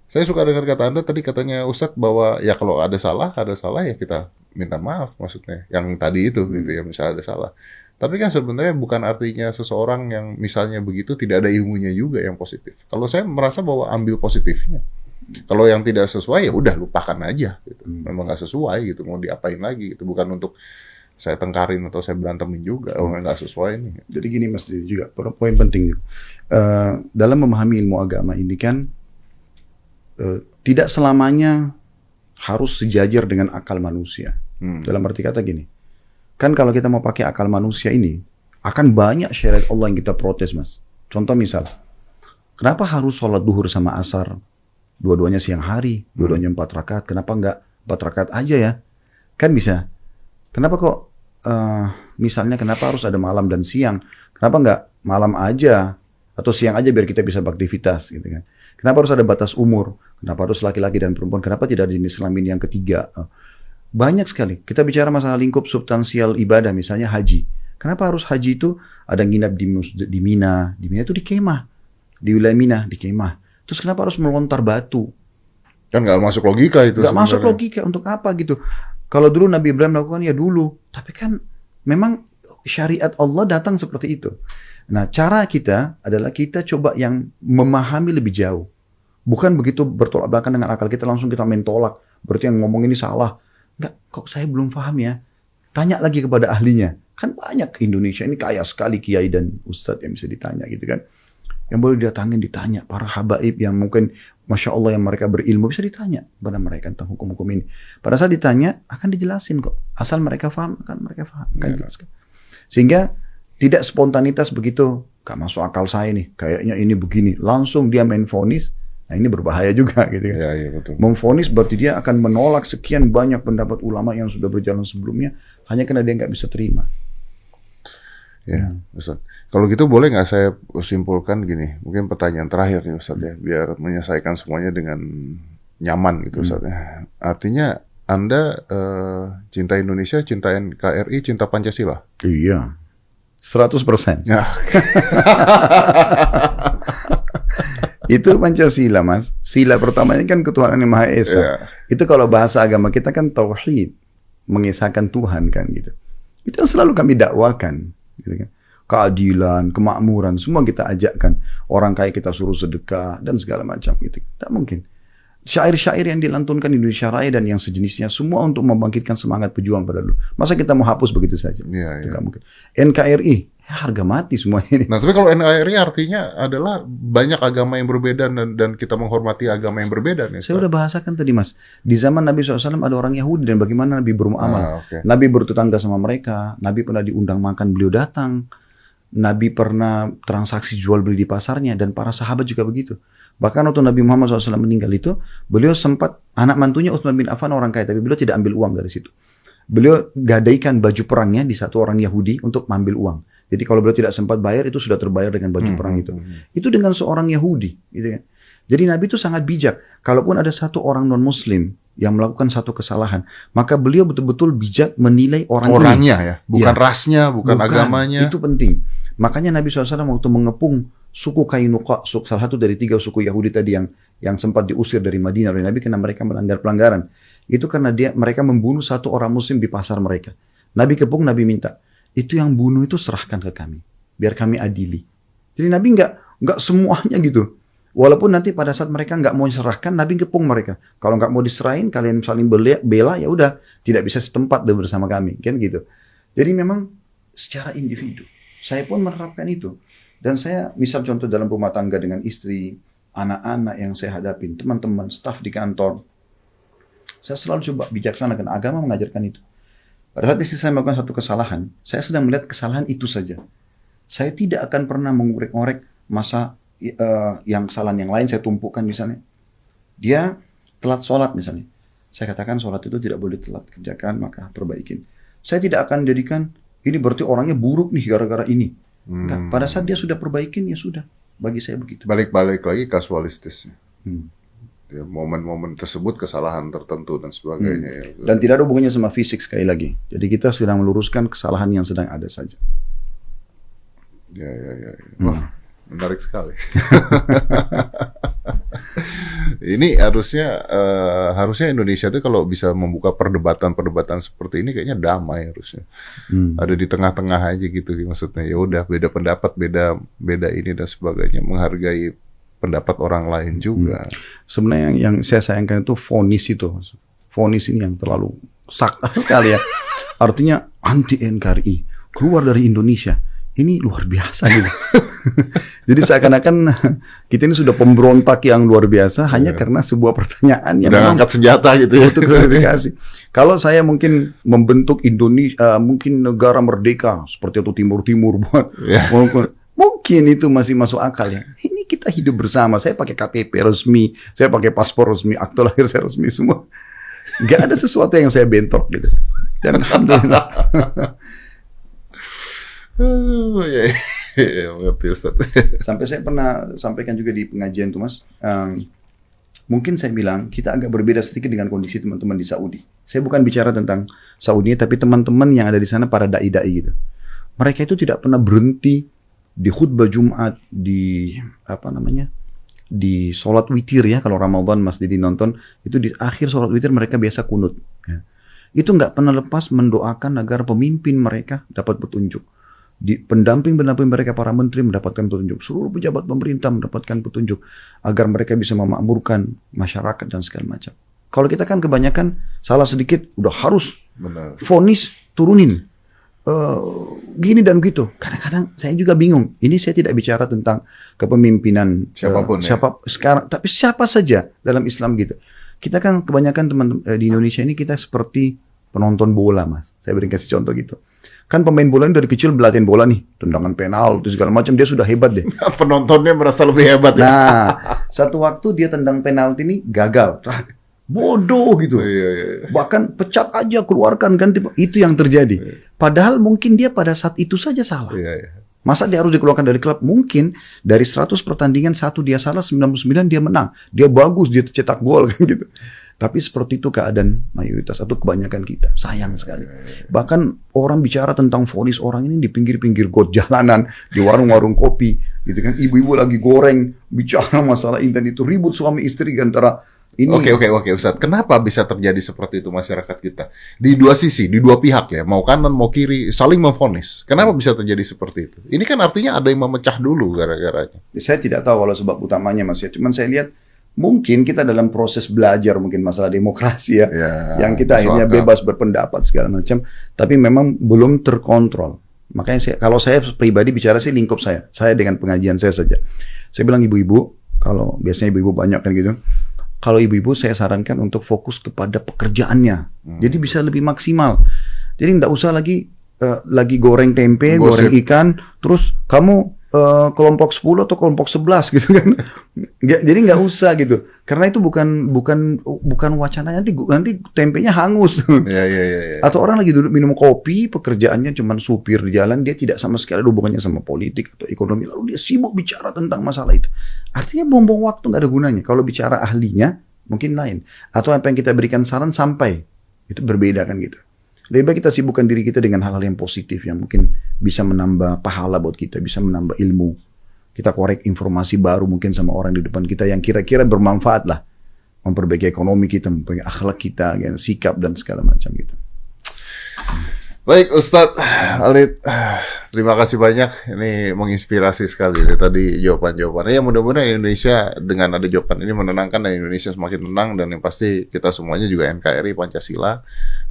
saya suka dengar kata Anda tadi, katanya Ustaz, bahwa ya kalau ada salah ya kita minta maaf, maksudnya. Yang tadi itu, gitu ya, misalnya ada salah. Tapi kan sebenarnya bukan artinya seseorang yang misalnya begitu tidak ada ilmunya juga yang positif. Kalau saya merasa bahwa ambil positifnya. Kalau yang tidak sesuai ya udah lupakan aja. Gitu. Memang nggak sesuai gitu, mau diapain lagi gitu. Bukan untuk saya tengkarin atau saya berantemin juga. Oh nggak sesuai nih. Jadi gini Mas, juga poin penting juga. Dalam memahami ilmu agama ini kan tidak selamanya harus sejajar dengan akal manusia. Dalam arti kata gini. Kan kalau kita mau pakai akal manusia ini, akan banyak syariat Allah yang kita protes, Mas. Contoh misal, kenapa harus sholat duhur sama asar? Dua-duanya siang hari, dua-duanya 4 rakaat. Kenapa enggak 4 rakaat aja ya? Kan bisa. Kenapa kok, misalnya kenapa harus ada malam dan siang? Kenapa enggak malam aja? Atau siang aja biar kita bisa beraktivitas gitu kan? Kenapa harus ada batas umur? Kenapa harus laki-laki dan perempuan? Kenapa tidak ada jenis kelamin yang ketiga? Banyak sekali. Kita bicara masalah lingkup substansial ibadah, misalnya haji. Kenapa harus haji itu ada nginap di Mina? Di Mina itu di kemah. Di wilayah Mina, di kemah. Terus kenapa harus melontar batu? Kan nggak masuk logika itu. Nggak masuk logika, untuk apa gitu. Kalau dulu Nabi Ibrahim melakukan ya dulu. Tapi kan memang syariat Allah datang seperti itu. Nah, cara kita adalah kita coba yang memahami lebih jauh. Bukan begitu bertolak belakang dengan akal kita, langsung kita main tolak. Berarti yang ngomong ini salah. Enggak, kok saya belum paham ya. Tanya lagi kepada ahlinya. Kan banyak Indonesia ini kaya sekali kiai dan ustadz yang bisa ditanya gitu kan. Yang boleh datangin ditanya. Para habaib yang mungkin Masya Allah yang mereka berilmu bisa ditanya kepada mereka tentang hukum-hukum ini. Pada saat ditanya akan dijelasin kok. Asal mereka paham, akan mereka paham. Akan jelaskan. Sehingga tidak spontanitas begitu. Gak masuk akal saya nih. Kayaknya ini begini. Langsung dia main vonis. Nah ini berbahaya juga gitu kan. Ya, ya, betul. Memvonis berarti dia akan menolak sekian banyak pendapat ulama yang sudah berjalan sebelumnya hanya karena dia nggak bisa terima. Ya, Ustaz. Kalau gitu boleh nggak saya simpulkan gini, mungkin pertanyaan terakhir nih Ustaz ya, biar menyelesaikan semuanya dengan nyaman gitu Ustaz ya. Artinya Anda cinta Indonesia, cinta NKRI, cinta Pancasila? Iya, 100%. Ya. Itu Pancasila, Mas. Sila pertamanya kan ketuhanan yang Maha Esa. Yeah. Itu kalau bahasa agama kita kan tauhid, mengesahkan Tuhan kan gitu. Itu yang selalu kami dakwakan, gitu kan. Keadilan, kemakmuran, semua kita ajakkan. Orang kaya kita suruh sedekah dan segala macam gitu. Tak mungkin. Syair-syair yang dilantunkan di Indonesia Raya dan yang sejenisnya semua untuk membangkitkan semangat pejuang pada dulu. Masa kita mau hapus begitu saja? Yeah, Itu mungkin. NKRI harga mati semuanya ini. Nah, tapi kalau NKRI artinya adalah banyak agama yang berbeda dan kita menghormati agama yang berbeda nih. Saya udah bahasakan tadi, Mas. Di zaman Nabi SAW ada orang Yahudi dan bagaimana Nabi bermuamalah. Okay. Nabi bertetangga sama mereka. Nabi pernah diundang makan, beliau datang. Nabi pernah transaksi jual beli di pasarnya dan para sahabat juga begitu. Bahkan waktu Nabi Muhammad SAW meninggal itu, beliau sempat, anak mantunya Utsman bin Affan orang kaya, tapi beliau tidak ambil uang dari situ. Beliau gadaikan baju perangnya di satu orang Yahudi untuk mengambil uang. Jadi kalau beliau tidak sempat bayar, itu sudah terbayar dengan baju perang itu. Itu dengan seorang Yahudi. Gitu kan. Jadi Nabi itu sangat bijak. Kalaupun ada satu orang non-Muslim yang melakukan satu kesalahan, maka beliau betul-betul bijak menilai orangnya ya, bukan rasnya, bukan agamanya. Itu penting. Makanya Nabi SAW waktu mengepung suku Kainuqa, salah satu dari 3 suku Yahudi tadi yang sempat diusir dari Madinah oleh Nabi karena mereka melanggar pelanggaran. Itu karena mereka membunuh satu orang Muslim di pasar mereka. Nabi kepung, Nabi minta, itu yang bunuh itu serahkan ke kami, biar kami adili. Jadi Nabi nggak semuanya gitu. Walaupun nanti pada saat mereka nggak mau diserahkan, Nabi kepung mereka. Kalau nggak mau diserahin, kalian saling bela, ya udah, tidak bisa setempat bersama kami, kan gitu. Jadi memang secara individu, saya pun menerapkan itu. Dan saya, misal contoh dalam rumah tangga dengan istri, anak-anak yang saya hadapin, teman-teman, staf di kantor, saya selalu coba bijaksana karena agama mengajarkan itu. Pada saat istri saya melakukan satu kesalahan, saya sedang melihat kesalahan itu saja. Saya tidak akan pernah mengorek-ngorek masa yang kesalahan yang lain saya tumpukan misalnya. Dia telat sholat misalnya. Saya katakan sholat itu tidak boleh telat, kerjakan maka perbaikin. Saya tidak akan jadikan ini berarti orangnya buruk nih gara-gara ini. Enggak. Pada saat dia sudah perbaikin ya sudah. Bagi saya begitu. Balik-balik lagi kasualistisnya. Ya, momen-momen tersebut kesalahan tertentu dan sebagainya. Ya. Dan tidak ada hubungannya sama fisik sekali lagi. Jadi kita sedang meluruskan kesalahan yang sedang ada saja. Ya. Wah, menarik sekali. Ini harusnya Indonesia itu kalau bisa membuka perdebatan seperti ini kayaknya damai harusnya. Ada di tengah-tengah aja gitu maksudnya. Ya udah beda pendapat, beda ini dan sebagainya, menghargai pendapat orang lain juga. Sebenarnya yang saya sayangkan itu vonis itu. Vonis ini yang terlalu sakit sekali ya. Artinya anti NKRI, keluar dari Indonesia. Ini luar biasa gitu. Jadi seakan-akan kita ini sudah pemberontak yang luar biasa hanya karena sebuah pertanyaan yang udah angkat senjata gitu ya. Untuk klarifikasi. Kalau saya mungkin membentuk Indonesia, mungkin negara merdeka seperti itu Timur buat mungkin itu masih masuk akal ya. Ini kita hidup bersama. Saya pakai KTP resmi, saya pakai paspor resmi, akte lahir saya resmi semua. Gak ada sesuatu yang saya bentrok gitu. Dan alhamdulillah. Ya, mengerti Ustaz. Sampai saya pernah sampaikan juga di pengajian tuh Mas. mungkin saya bilang kita agak berbeda sedikit dengan kondisi teman-teman di Saudi. Saya bukan bicara tentang Saudi, tapi teman-teman yang ada di sana para dai-dai gitu. Mereka itu tidak pernah berhenti di khutbah Jumat, di di sholat witir ya. Kalau Ramadan Mas Didi nonton, itu di akhir sholat witir mereka biasa kunut. Ya. Itu nggak pernah lepas mendoakan agar pemimpin mereka dapat petunjuk. Di pendamping-pendamping mereka, para menteri mendapatkan petunjuk. Seluruh pejabat pemerintah mendapatkan petunjuk. Agar mereka bisa memakmurkan masyarakat dan segala macam. Kalau kita kan kebanyakan salah sedikit, udah harus vonis turunin. Gini dan gitu. Kadang-kadang saya juga bingung. Ini saya tidak bicara tentang kepemimpinan siapapun sekarang, tapi siapa saja dalam Islam gitu. Kita kan kebanyakan teman di Indonesia ini kita seperti penonton bola, Mas. Saya beri kasih contoh gitu. Kan pemain bola ini dari kecil belatin bola nih, tendangan penalti segala macam, dia sudah hebat deh. Penontonnya merasa lebih hebat ya. Nah, satu waktu dia tendang penalti ini gagal. Bodoh gitu. Iya. Bahkan pecat aja, keluarkan ganti. Itu yang terjadi. Padahal mungkin dia pada saat itu saja salah. Iya. Masa dia harus dikeluarkan dari klub? Mungkin dari 100 pertandingan 1 dia salah, 99 dia menang. Dia bagus, dia cetak gol kan gitu. Tapi seperti itu keadaan mayoritas atau kebanyakan kita. Sayang sekali. Bahkan orang bicara tentang vonis orang ini di pinggir-pinggir got jalanan, di warung-warung kopi, gitu kan. Ibu-ibu lagi goreng, bicara masalah intan itu, ribut suami istri antara ini. Oke, Ustaz. Kenapa bisa terjadi seperti itu masyarakat kita? Di dua sisi, di dua pihak ya, mau kanan mau kiri, saling memvonis. Kenapa bisa terjadi seperti itu? Ini kan artinya ada yang memecah dulu gara-garanya. Saya tidak tahu kalau sebab utamanya, Mas ya. Cuman saya lihat mungkin kita dalam proses belajar mungkin masalah demokrasi ya, yang kita akhirnya bebas berpendapat segala macam, tapi memang belum terkontrol. Makanya kalau saya pribadi bicara sih lingkup saya dengan pengajian saya saja. Saya bilang ibu-ibu, kalau biasanya ibu-ibu banyak kan gitu, kalau ibu-ibu saya sarankan untuk fokus kepada pekerjaannya, jadi bisa lebih maksimal. Jadi nggak usah lagi goreng tempe, goreng ikan, terus kamu kelompok 10 atau kelompok 11 gitu kan. Jadi nggak usah gitu. Karena itu bukan wacana, nanti tempenya hangus. Iya. Atau orang lagi duduk minum kopi, pekerjaannya cuma supir di jalan, dia tidak sama sekali ada hubungannya sama politik atau ekonomi, lalu dia sibuk bicara tentang masalah itu. Artinya buang-buang waktu, nggak ada gunanya. Kalau bicara ahlinya mungkin lain. Atau apa yang kita berikan saran sampai, itu berbeda kan gitu. Lebih baik kita sibukkan diri kita dengan hal-hal yang positif yang mungkin bisa menambah pahala buat kita, bisa menambah ilmu. Kita korek informasi baru mungkin sama orang di depan kita yang kira-kira bermanfaat lah. Memperbaiki ekonomi kita, memperbaiki akhlak kita, sikap dan segala macam gitu. Baik Ustadz Khalid, terima kasih banyak. Ini menginspirasi sekali tadi jawaban-jawabannya. Ya mudah-mudahan Indonesia dengan ada jawaban ini menenangkan dan Indonesia semakin tenang, dan yang pasti kita semuanya juga NKRI Pancasila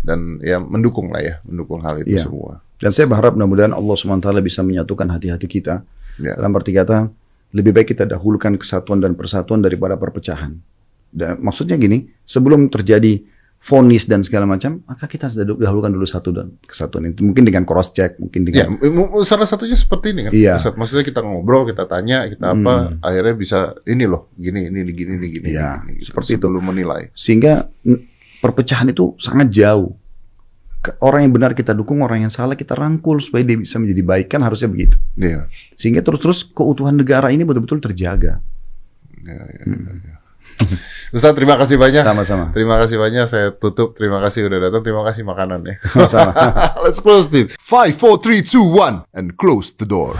dan ya mendukung hal itu semua. Dan saya berharap mudah-mudahan Allah SWT bisa menyatukan hati-hati kita. Dalam arti kata, lebih baik kita dahulukan kesatuan dan persatuan daripada perpecahan. Dan maksudnya gini, sebelum terjadi vonis dan segala macam, maka kita dahulukan dulu satu dan kesatuan itu. Mungkin dengan cross check, mungkin dengan salah satunya seperti ini kan. Maksudnya kita ngobrol, kita tanya, kita akhirnya bisa ini loh, gini. Seperti itu belum menilai. Sehingga perpecahan itu sangat jauh. Orang yang benar kita dukung, orang yang salah kita rangkul supaya dia bisa menjadi baik, kan harusnya begitu. Sehingga terus keutuhan negara ini betul-betul terjaga. Ustaz, terima kasih banyak. Sama-sama. Terima kasih banyak. Saya tutup. Terima kasih udah datang. Terima kasih makanannya. Sama. Let's close it. 5, 4, 3, 2, 1 and close the door.